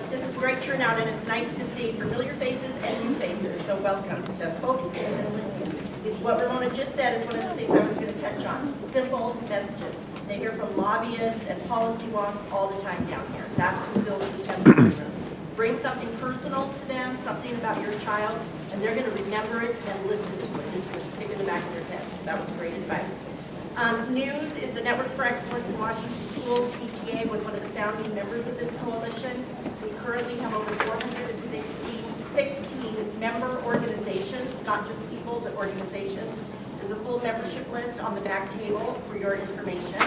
This is a great turnout, and it's nice to see familiar faces and new faces. So welcome to folks. What Ramona just said is one of the things I was going to touch on. Simple messages. They hear from lobbyists and policy wonks all the time down here. That's who fills the testimony room. Bring something personal to them, something about your child, and they're going to remember it and listen to it. It's going to stick in the back of their heads. That was great advice. News is the Network for Excellence in Washington Schools. PTA was one of the founding members of this coalition. We currently have over 416 member organizations, not just people, but organizations. There's a full membership list on the back table for your information.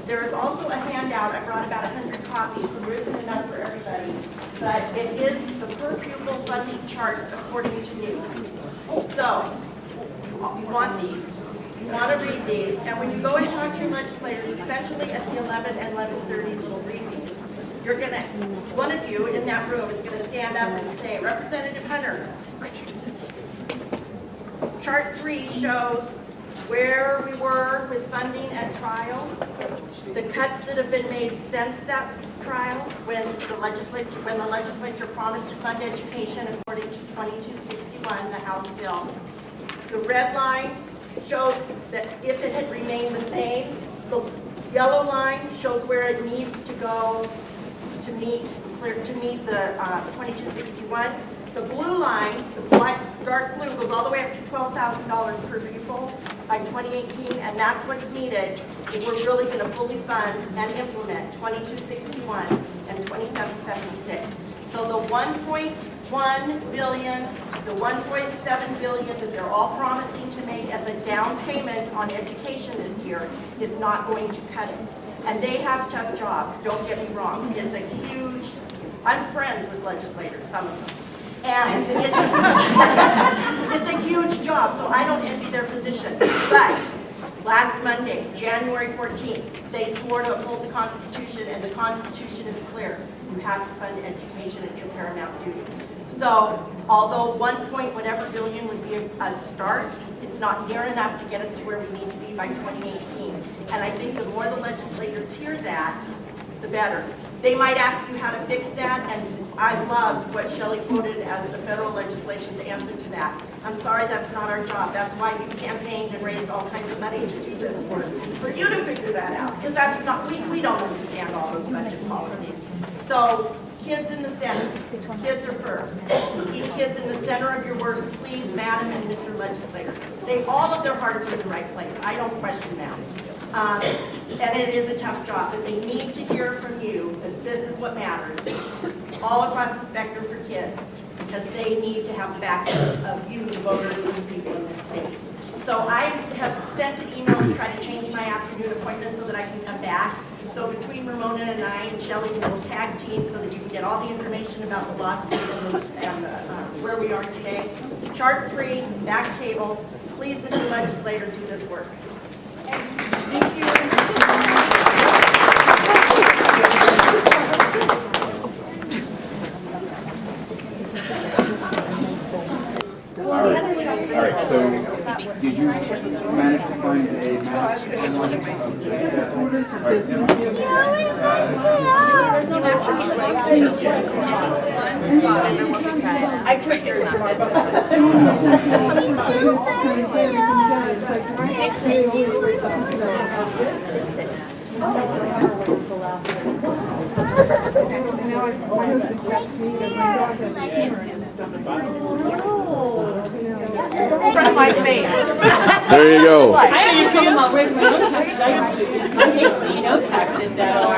There is also a handout. I brought about 100 copies. There isn't enough for everybody, but it is the per pupil funding charts according to news. So you want these. You want to read these, and when you go and talk to your legislators, especially at the 11 and 11:30 little briefings, you're going to, one of you in that room is going to stand up and say, Representative Hunter, Chart 3 shows where we were with funding at trial, the cuts that have been made since that trial, when the legislature promised to fund education according to 2261, the House bill. The red line shows that if it had remained the same, the yellow line shows where it needs to go to meet the 2261. The blue line, the dark blue, goes all the way up to $12,000 per pupil by 2018, and that's what's needed if we're really going to fully fund and implement 2261 and 2776. So the 1.1 billion, the 1.7 billion that they're all promising to make as a down payment on education this year is not going to cut it. And they have tough jobs, don't get me wrong. It's a huge, I'm friends with legislators, some of them. And it's a huge job, so I don't envy their position. But last Monday, January 14th, they swore to uphold the Constitution, and the Constitution is clear. You have to fund education at your paramount duty. So, although 1 point whatever billion would be a start, it's not near enough to get us to where we need to be by 2018. And I think the more the legislators hear that, the better. They might ask you how to fix that, and I loved what Shelley quoted as the federal legislation's answer to that. I'm sorry, that's not our job. That's why you campaigned and raised all kinds of money to do this work, for you to figure that out, because that's not, we don't understand all those budget policies. So, kids in the center. Kids are first. Keep kids in the center of your work, please, Madam and Mr. Legislator. All of their hearts are in the right place. I don't question that. And it is a tough job, but they need to hear from you that this is what matters all across the spectrum for kids, because they need to have the backing of you, the voters, and the people in this state. So I have sent an email to try to change my afternoon appointment so that I can come back. So between Ramona and I and Shelley, we'll tag team so that you can get all the information about the lawsuit and where we are today. Chart 3, back table. Please, Mr. Legislator, do this work. Thank you. All right, so did you manage to find a map? I tricked yours. In front of my face. There you go. I actually told them I'll raise my own taxes. I hate, taxes that are